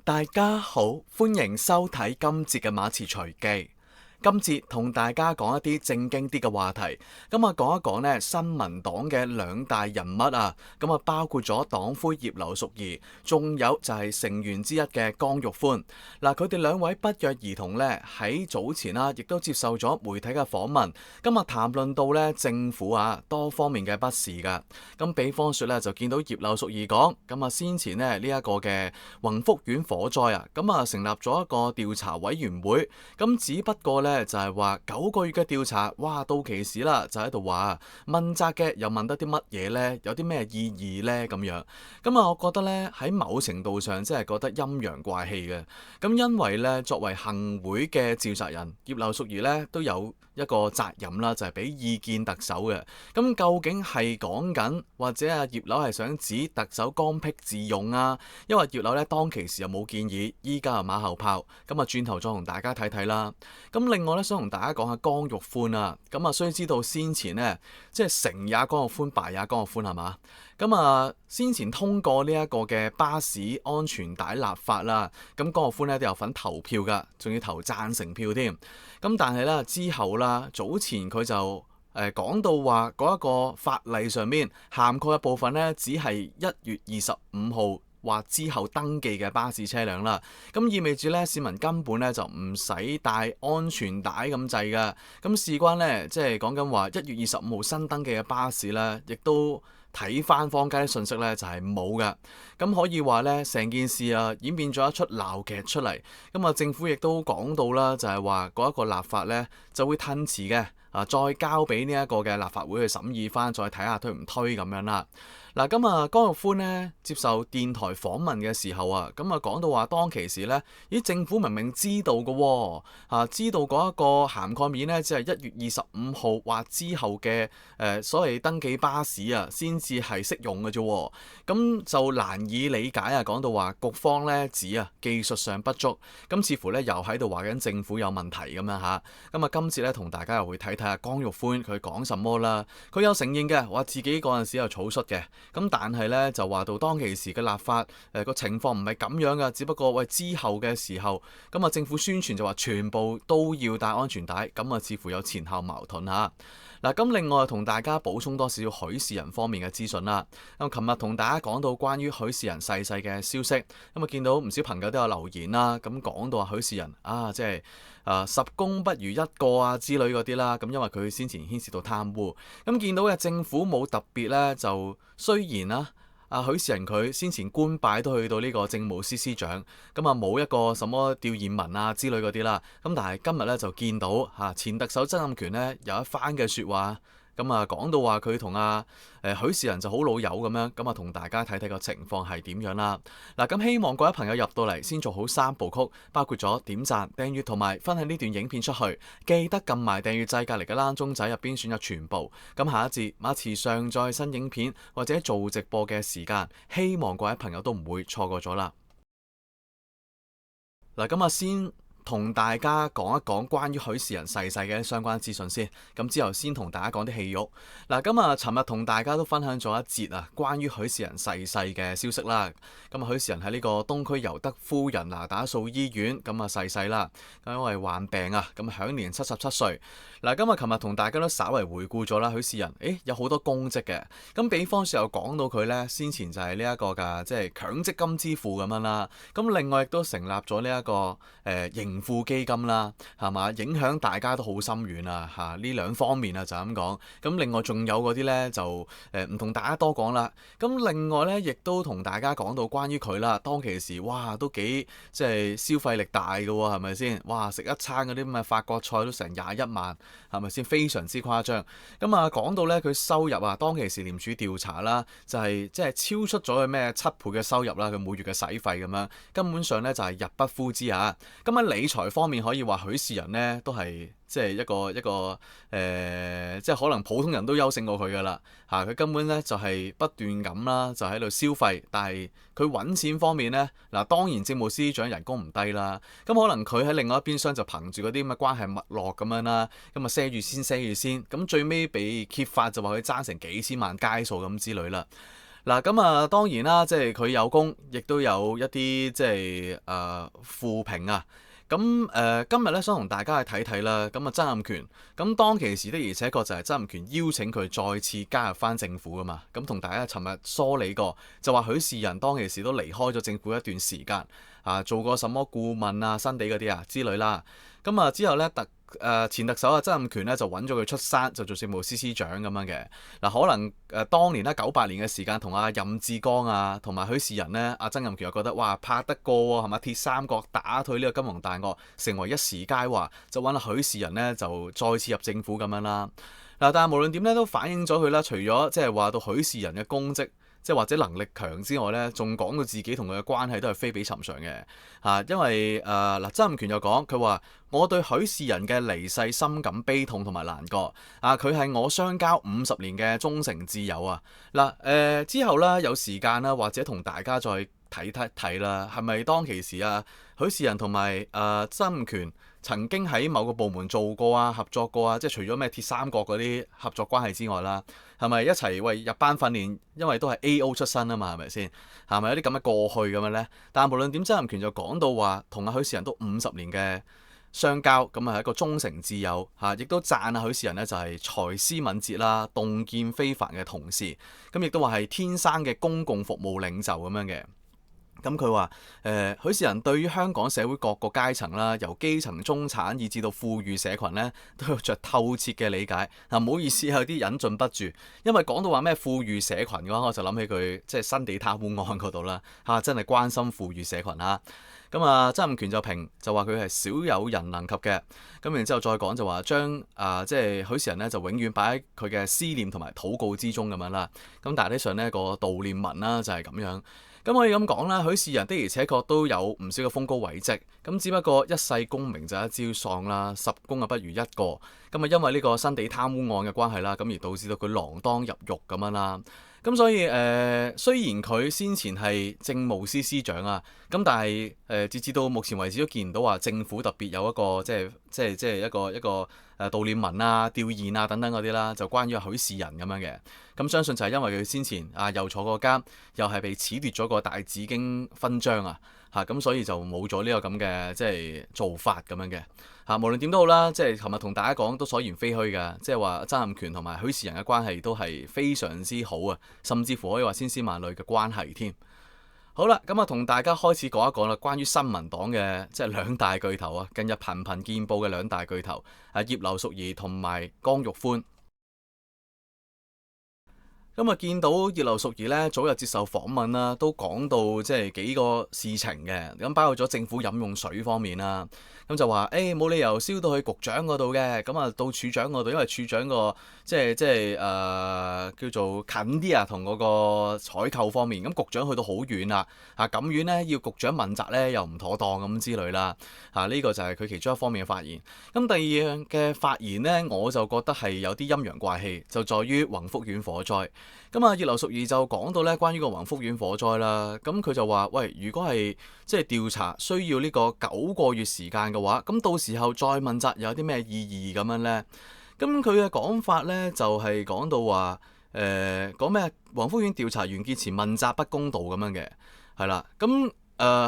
大家好，歡迎收睇今節嘅馬詞隨記。今節同大家講一啲正經啲嘅話題，咁啊講一講呢新民黨嘅兩大人物啊，咁啊包括咗黨魁葉劉淑儀，仲有就係成員之一嘅江玉歡。嗱，佢哋兩位不約而同呢喺早前啦，亦都接受咗媒體嘅訪問，咁啊談論到呢政府啊多方面嘅不是噶。咁比方說呢，就見到葉劉淑儀講，咁啊先前呢呢一個嘅宏福苑火災啊，咁啊成立咗一個調查委員會，咁只不過呢。就係話9個月嘅調查，哇到期時啦，就喺度話問責嘅又問得啲乜嘢呢？有啲咩意義呢？咁樣咁啊，我覺得呢，喺某程度上真係覺得陰陽怪氣嘅。咁因為呢，作為行會嘅召集人葉劉淑儀呢，都有一個責任啦，就係俾意見特首嘅。咁究竟係講緊或者阿葉劉係想指特首剛愎自用啊？因為葉劉呢，當其時又冇建議，依家係馬後炮。咁啊轉頭再同大家睇睇啦。咁另外咧，想同大家講下江玉歡啊。咁啊，須知道先前呢，即係成也江玉歡，敗也江玉歡係嘛？咁啊，先前通過呢一個嘅巴士安全帶立法啦，咁江玉歡呢都有份投票㗎，仲要投贊成票添。咁但係咧之後啦，早前佢就講到話嗰一個法例上面涵蓋嘅部分呢，只係1月25號。或之後登記嘅巴士車輛啦，咁意味住咧市民根本咧就唔使帶安全帶咁滯㗎。咁事關咧，即係講緊話1月25號新登記嘅巴士咧，亦都睇翻坊間啲信息咧就係冇㗎。咁可以話咧，成件事啊演變咗一出鬧劇出嚟。咁啊政府亦都講到啦，就係話嗰一個立法咧就會吞遲嘅，再交俾呢一個嘅立法會去審議翻，再睇下推唔推咁樣啦。嗱，咁啊，江玉歡呢接受電台訪問嘅時候啊，咁啊講到話當其時呢，咦政府明明知道嘅喎，知道嗰一個涵蓋面呢，只係1月25號或之後嘅所謂登記巴士啊，先至係適用嘅啫。咁就難以理解啊，講到話局方呢指啊技術上不足，咁似乎呢又喺度話緊政府有問題咁樣嚇。咁啊今次呢，同大家又會睇睇下江玉歡佢講什麼啦。佢有承認嘅，話自己嗰陣時有草率嘅。咁但係咧就話到當其時嘅立法個情況唔係咁樣噶，只不過喂之後嘅時候咁啊政府宣傳就話全部都要戴安全帶，咁啊似乎有前後矛盾嚇。嗱，咁另外同大家補充多少少許仕仁方面嘅資訊啦。咁琴日同大家講到關於許仕仁逝世嘅消息，咁啊見到唔少朋友都有留言啦，咁講到話許仕仁即係10公不如一個啊之類嗰啲啦。咁因為佢先前牽涉到貪污，咁見到嘅政府冇特別咧，就雖然啦。許仕仁佢先前官拜都去到呢個政務司司長，咁啊冇一個什麼吊唁文啊之類嗰啲啦，咁但係今日咧就見到前特首曾蔭權呢有一番嘅説話，咁啊講到話佢同許仕仁就好老友咁樣，咁啊同大家睇睇個情況係點樣啦。嗱，咁希望各位朋友入到嚟先做好3部曲，包括咗點讚、訂閱同埋分享呢段影片出去，記得撳埋訂閱掣隔離嘅欄鐘仔入邊選入全部。咁下一節馬詞上載新影片或者做直播嘅時間，希望各位朋友都唔會錯過咗啦。嗱，咁啊先同大家講一講關於許仕仁逝世嘅相關資訊先，咁之後先同大家講啲戲肉。嗱，咁啊，尋日同大家都分享咗一節啊，關於許仕仁逝世嘅消息啦。咁啊，許仕仁喺呢個東區尤德夫人那打素醫院咁啊逝世啦，咁因為患病啊，咁享年77歲。嗱，今日琴日同大家都稍為回顧咗啦，許仕仁，有好多功績嘅。咁比方說又講到佢呢，先前就係呢一個㗎，即係強積金之父咁樣啦。咁另外亦都成立咗呢一個盈富基金啦，係嘛？影響大家都好深遠啊！呢兩方面啊就咁講。咁另外仲有嗰啲呢，就唔同大家多講啦。咁另外呢，亦都同大家講到關於佢啦。當其時哇都幾即係消費力大嘅喎，係咪先？哇食一餐嗰啲咁嘅法國菜都成21萬，係咪先？非常之誇張。咁啊講到呢，佢收入啊，當其時廉署調查啦，就係即係超出咗佢咩7倍嘅收入啦，佢每月嘅使費咁樣，根本上呢，就係入不敷支啊！咁喺理財方面可以話許仕仁呢都係即係一個即係可能普通人都優勝過佢噶啦嚇，佢根本呢就係不斷咁啦，就喺度消費，但係佢揾錢方面呢，嗱當然政務司司長人工唔低啦，咁可能佢喺另外一邊廂就憑住嗰啲咁嘅關係脈絡咁樣啦，咁啊賒住先，咁最尾被揭發就話佢爭成幾千萬街數咁之類啦。嗱，咁當然啦，即係佢有功，亦都有一啲即係負評啊。咁今日咧想同大家去睇睇啦。咁曾蔭權咁當其時的而且確就係曾蔭權邀請佢再次加入翻政府噶嘛。咁同大家尋日梳理過，就話許仕仁當其時都離開咗政府一段時間啊，做過什麼顧問啊、新地嗰啲啊之類啦。咁之後咧前特首曾蔭權咧就揾咗佢出山，就做政務司司長咁樣嘅。嗱，可能當年咧98年嘅時間，同任志剛啊，同埋許仕仁呢，曾蔭權又覺得哇拍得過喎，係嘛？鐵三角打退呢個金融大鱷，成為一時佳話，就揾許仕仁呢，就再次入政府咁樣啦。嗱，但係無論點咧，都反映咗佢啦。除咗即係話到許仕仁嘅功績，即係或者能力強之外咧，仲講到自己同佢嘅關係都係非比尋常嘅嚇。因為曾蔭權又講佢話：我對許仕仁嘅離世深感悲痛同埋難過啊！佢係我相交50年嘅忠誠摯友啊！嗱之後咧有時間啦，或者同大家再睇睇啦，係咪當其時許仕仁同埋曾蔭權曾經喺某個部門做過啊、合作過啊？即係除咗咩鐵三角嗰啲合作關係之外啦，係咪一齊入班訓練？因為都係 A.O. 出身啊嘛，係咪先？係咪有啲咁嘅過去咁嘅呢？但係無論點，曾蔭權就講到話，同許仕仁都50年嘅相交，咁係一個忠誠摯友嚇，亦都讚許仕仁呢就係才思敏捷啦、洞見非凡嘅同事，咁亦都話係天生嘅公共服務領袖咁樣嘅。咁佢話許仕仁對於香港社會各個階層啦，由基層、中產以至到富裕社群呢，都有着透徹嘅理解。唔好意思，有啲引進不住，因為講到話咩富裕社群嘅話，我就諗起佢即係新地貪污案嗰度啦嚇，真係關心富裕社群嚇。咁曾蔭權就評就話佢係少有人能及嘅。咁然之後再講就話將即係許仕仁呢，就永遠擺喺佢嘅思念同埋禱告之中咁樣啦。咁大體上呢個悼念文啦就係咁樣。咁可以咁講啦，許仕仁的而且確都有唔少嘅豐功偉績，咁只不過一世功名就一朝喪啦，十功不如一個。咁因為呢個新地貪污案嘅關係啦，咁而導致到佢鋃鐺入獄咁樣啦。咁所以雖然佢先前係政務司司長啊，咁但係截至到目前為止都見唔到話政府特別有一個即係一個悼念文啊、弔唁啊等等嗰啲啦，就關於許仕仁咁樣嘅。咁相信就係因為佢先前又坐過監，又係被褫奪咗個大紫荊勳章啊嚇，咁所以就冇咗呢個咁嘅即係做法咁樣嘅嚇。無論點都好啦，即係琴日同大家講都所言非虛㗎，即係話曾蔭權同埋許仕仁嘅關係都係非常之好啊，甚至乎可以話千絲萬縷嘅關係添。好啦，咁同大家開始講一講啦，關於新民黨嘅即係兩大巨頭啊，近日頻頻見報嘅兩大巨頭葉劉淑儀同埋江玉歡。見到葉劉淑儀咧，早日接受訪問啦，都講到即係幾個事情嘅，咁包括咗政府飲用水方面啦，咁就話冇理由燒到去局長嗰度嘅，咁到處長嗰度，因為處長個即係叫做近啲啊，同嗰個採購方面，咁局長去到好遠啦，咁遠呢，要局長問責呢，又唔妥當咁之類啦，呢個就係佢其中一方面嘅發言。咁第二樣嘅發言呢，我就覺得係有啲陰陽怪氣，就在於宏福苑火災。葉劉淑儀就講到咧，關於個宏福苑火災啦，咁佢就話：喂，如果係即係調查需要呢個9個月時間嘅話，咁到時候再問責有啲咩意義咁樣呢？咁佢嘅講法呢，就係講到話講咩宏福苑調查完結前問責不公道咁樣嘅，係啦，咁。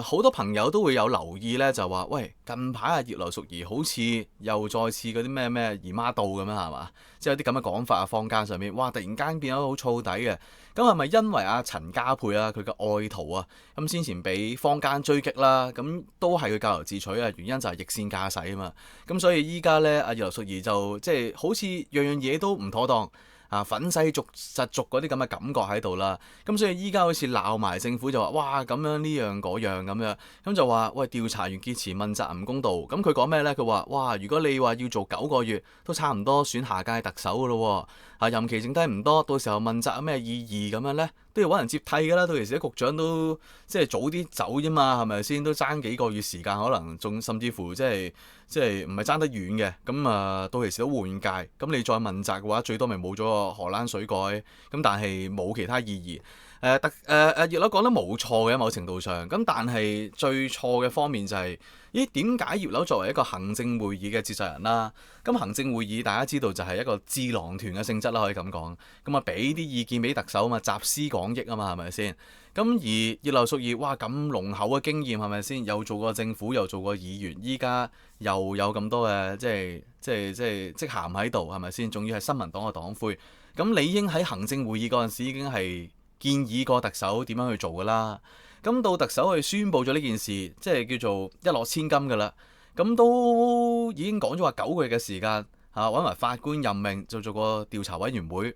好多朋友都會有留意咧，就話：喂，近排葉劉淑儀好似又再次嗰啲咩姨媽到咁樣係嘛？即係有啲咁嘅講法啊，坊間上面，哇！突然間變咗好燥底嘅。咁係咪因為陳家佩佢嘅愛徒啊，咁先前俾坊間追擊啦，咁都係佢咎由自取啊？原因就係逆線駕駛啊嘛。咁所以依家咧，葉劉淑儀就即係好似樣樣嘢都唔妥當。憤世嫉俗嗰啲咁嘅感覺喺度啦，咁所以依家好似鬧埋政府就話：哇，咁樣呢樣嗰樣咁樣，咁就話：喂，調查完結前問責唔公道。咁佢講咩呢？佢話：哇，如果你話要做9個月，都差唔多選下屆特首噶咯喎，任期剩低唔多，到時候問責有咩意義咁樣呢？都要揾人接替㗎啦，到時啲局長都即係早啲走啫嘛，係咪先？都爭幾個月時間，可能仲甚至乎即係唔係爭得遠嘅。咁到時都換屆，咁你再問責嘅話，最多咪冇咗個荷蘭水改，咁但係冇其他意義。葉劉講得冇錯嘅某程度上，咁但係最錯嘅方面就係、咦點解葉劉作為一個行政會議嘅召集人啦？咁行政會議大家知道就係一個智囊團嘅性質啦，可以咁講。咁啊俾啲意見俾特首啊嘛，集思廣益啊嘛，係咪先？咁而葉劉淑儀哇咁濃厚嘅經驗係咪先？又做過政府，又做過議員，依家又有咁多嘅職銜喺度係咪先？仲要係新民黨嘅黨魁，咁理應喺行政會議嗰陣時已經係建議過特首點樣去做㗎啦。咁到特首去宣佈咗呢件事，即係叫做一諾千金㗎啦。咁都已經講咗話9個月嘅時間嚇，揾埋法官任命就做個調查委員會。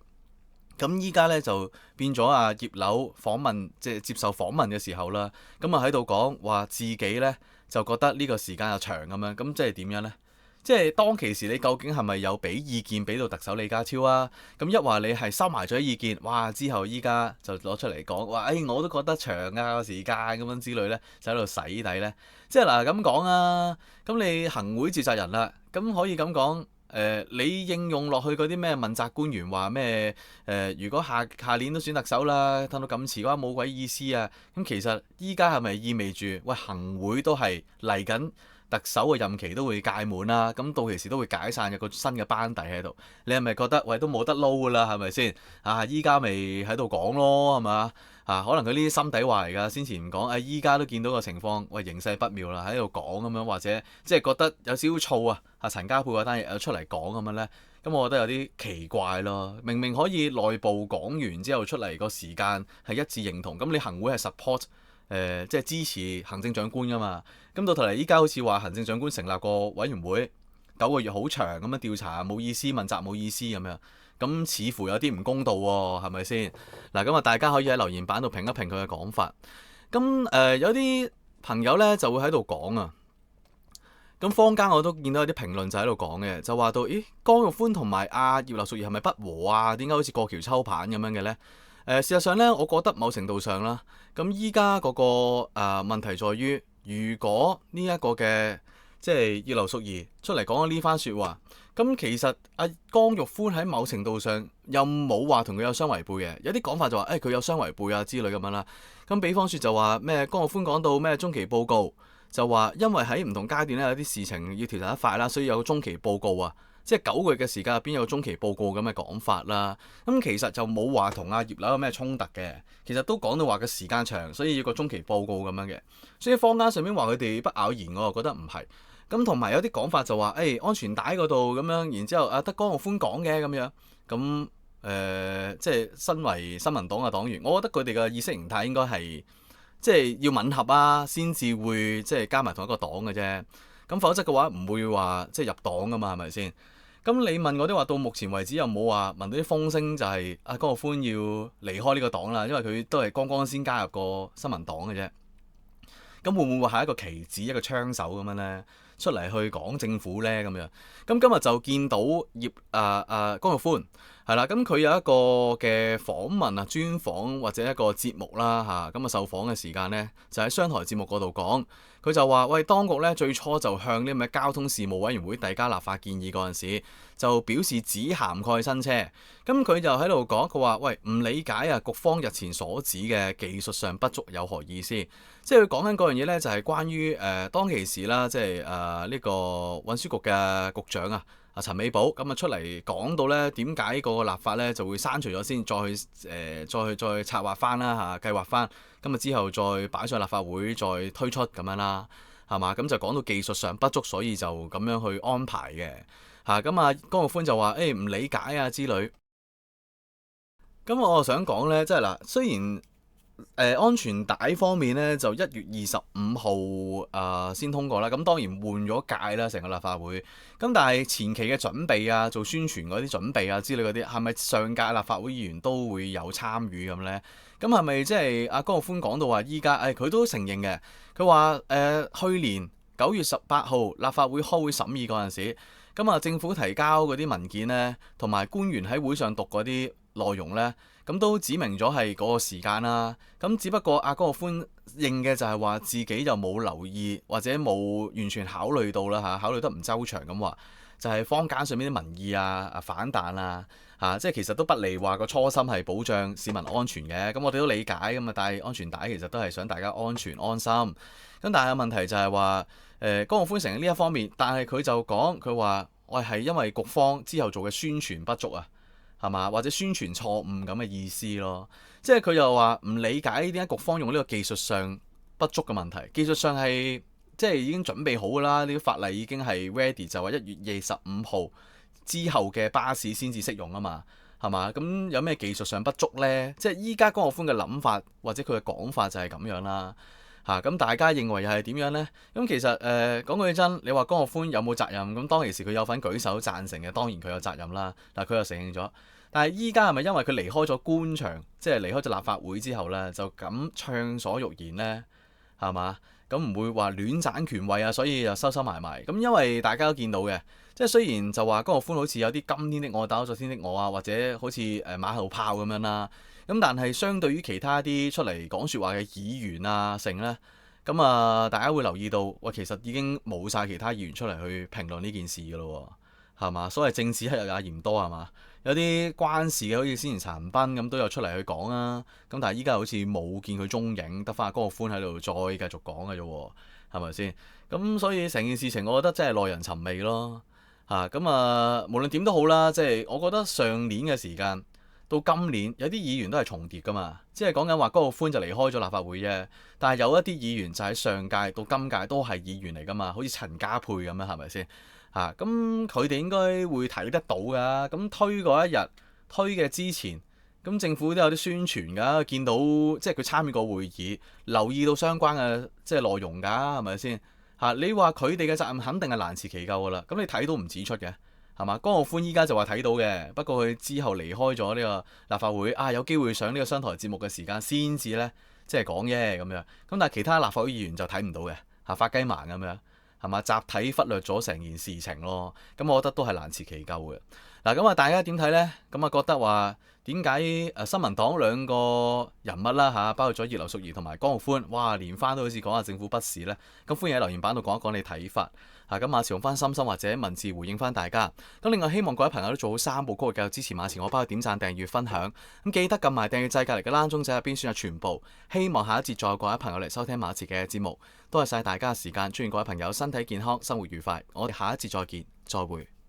咁依家咧就變咗啊葉劉訪問即係接受訪問嘅時候啦，咁啊喺度講話自己咧就覺得呢個時間又長咁樣，咁即係點樣呢？即係當其時你究竟係咪有俾意見俾到特首李家超啊？咁一話你係收埋咗意見，哇！之後依家就攞出嚟講話，我都覺得長啊個時間咁樣之類呢，就喺度洗底呢。即係嗱咁講啊，咁你行會召集人啦，咁可以咁講。你應用落去嗰啲咩問責官員話咩？如果下年都選特首啦，等到咁遲嘅話冇鬼意思啊！咁其實依家係咪意味住喂行會都係嚟緊特首嘅任期都會屆滿啦？咁到期時都會解散，有個新嘅班底喺度。你係咪覺得喂都冇得撈㗎啦？係咪先？依家咪喺度講咯，係嘛？可能佢呢啲心底話嚟㗎，先前唔講，依家都見到個情況，喂形勢不妙啦，喺度講咁樣，或者即係覺得有少少燥啊，陳家珮嗰單嘢又出嚟講咁樣呢，咁我覺得有啲奇怪咯。明明可以內部講完之後出嚟個時間係一致認同，咁你行會係 support 即係支持行政長官㗎嘛？咁到頭嚟依家好似話行政長官成立個委員會9個月好長咁樣調查冇意思，問責冇意思咁樣。咁似乎有啲唔公道喎，係咪先？嗱，咁啊，大家可以喺留言板度評一評佢嘅講法。咁有啲朋友呢就會喺度講啊。咁坊間我都見到有啲評論就喺度講嘅，就話到，咦，江玉歡同埋葉劉淑儀係咪不和啊？點解好似過橋抽板咁樣嘅呢？事實上呢，我覺得某程度上啦，咁依家嗰個問題在於，如果呢一個嘅即係葉劉淑儀出嚟講咗呢番説話。咁其實江玉歡喺某程度上又冇話同佢有相違背嘅，有啲講法就話佢有相違背啊之類咁樣啦。咁比方說就話咩江玉歡講到咩中期報告，就話因為喺唔同階段咧有啲事情要調查得快啦，所以有個中期報告啊，即係9個月嘅時間入邊有個中期報告咁嘅講法啦。咁其實就冇話同葉劉有咩衝突嘅，其實都講到話個時間長，所以要個中期報告咁樣嘅。所以坊間上面話佢哋不咬言，我又覺得唔係。咁同埋有啲講法就話，安全帶嗰度咁樣，然之後得江玉歡講嘅咁樣，咁即係身為新民黨嘅黨員，我覺得佢哋嘅意識形態應該係即係要吻合啊，先至會即係加埋同一個黨嘅啫。咁否則嘅話唔會話即係入黨噶嘛，係咪先？咁你問我啲話，到目前為止又冇話聞到啲風聲就係江玉歡要離開呢個黨啦，因為佢都係剛剛先加入個新民黨嘅啫。咁會唔會係一個棋子一個槍手咁樣呢？出嚟去講政府呢？咁樣？咁今日就見到江玉歡係啦，咁佢有一個嘅訪問專訪或者一個節目啦嚇，咁受訪嘅時間呢，就喺商台節目嗰度講，佢就話喂，當局呢最初就向呢咩交通事務委員會遞交立法建議嗰陣時，就表示只涵蓋新車，咁佢就喺度講，佢話喂，唔理解局方日前所指嘅技術上不足有何意思？即係佢講緊嗰樣嘢呢，就係關於當其時啦，即係呢個運輸局嘅局長陳美寶咁出嚟講到呢點解個立法呢就會刪除咗先，再策劃翻啦計劃翻，咁之後再擺上立法會再推出咁樣啦，係嘛？咁就講到技術上不足，所以就咁樣去安排嘅嚇。咁江玉歡就話唔理解之類。咁我想講呢，即係嗱，雖然安全帶方面呢，就1月25號先通過啦，咁當然換咗屆啦，成個立法會。咁但係前期嘅準備做宣傳嗰啲準備之類嗰啲，係咪上屆立法會議員都會有參與咁呢？咁係咪即係江玉歡講到話依家佢都承認嘅？佢話去年9月18號立法會開會審議嗰陣時，咁政府提交嗰啲文件呢，同埋官員喺會上讀嗰啲內容呢，咁都指明咗係嗰個時間啦。咁只不過江玉歡認嘅就係話自己就冇留意或者冇完全考慮到啦考慮得唔周詳咁話，就係坊間上面啲民意反彈即係其實都不離話個初心係保障市民安全嘅。咁我哋都理解咁啊，戴安全帶其實都係想大家安全安心。咁但係問題就係話江玉歡承認呢一方面，但係佢就講佢話我係因為局方之後做嘅宣傳不足係嘛，或者宣傳錯誤咁嘅意思咯。即係佢又話唔理解點解局方用呢個技術上不足嘅問題，技術上係即係已經準備好㗎啦，呢啲法例已經係 ready，就話1月25號之後嘅巴士先至適用啊嘛，係嘛？咁有咩技術上不足呢？即係依家江玉歡嘅諗法或者佢嘅講法就係咁樣啦。咁大家認為又係點樣呢？咁其實講句真，你話江玉歡有冇責任？咁當其時佢有份舉手贊成嘅，當然佢有責任啦。但係佢又承認咗。但係依家係咪因為佢離開咗官場，即係離開咗立法會之後呢，就咁暢所欲言呢？係嘛？咁唔會話亂斬權位所以就收埋埋。咁因為大家都見到嘅，即係雖然就話江玉歡好似有啲今天的我打咗昨天的我或者好似馬後炮咁樣啦。咁但係相對於其他啲出嚟講説話嘅議員成呢，咁大家會留意到，喂，其實已經冇晒其他議員出嚟去評論呢件事㗎咯，係嘛？所謂正史係也嫌多係嘛？有啲關事嘅，好似先前陳恒鑌咁都有出嚟去講咁但係依家好似冇見佢蹤影，得翻阿江玉歡喺度再繼續講嘅啫喎，係咪先？咁所以成件事情，我覺得真係耐人尋味咯。無論點都好啦，即係我覺得上年嘅時間到今年有啲議員都係重疊㗎嘛，即係講緊話江玉歡就離開咗立法會啫，但係有一啲議員就喺上屆到今屆都係議員嚟㗎嘛，好似陳家珮咁樣，係咪先？咁佢哋應該會睇得到㗎。咁推嗰一日推嘅之前，咁政府都有啲宣傳㗎，見到即係佢參與過會議，留意到相關嘅即係內容㗎，係咪先？你話佢哋嘅責任肯定係難辭其咎㗎啦。咁你睇到唔指出嘅係嘛？江玉歡依家就話睇到嘅，不過佢之後離開咗呢個立法會有機會上呢個商台節目嘅時間先至呢，即係講啫咁樣。咁但係其他立法會議員就睇唔到嘅發雞盲咁樣。係嘛？集體忽略咗成件事情咯，咁我覺得都係難辭其咎嘅。咁大家點睇呢？咁覺得話點解新民黨兩個人物啦包括咗葉劉淑儀同埋江玉歡，哇連番都好似講下政府不是呢？咁歡迎喺留言板度講一講你睇法。咁馬詞用翻心心或者文字回應翻大家。咁另外希望各位朋友都做好3部曲，繼續支持馬詞，我包括點讚、訂閱、分享。咁記得撳埋訂閱掣隔離嘅欄鐘仔入邊選入全部。希望下一節再有各位朋友嚟收聽馬詞嘅節目。多謝晒大家嘅時間，祝願各位朋友身體健康，生活愉快。我哋下一節再見，再會。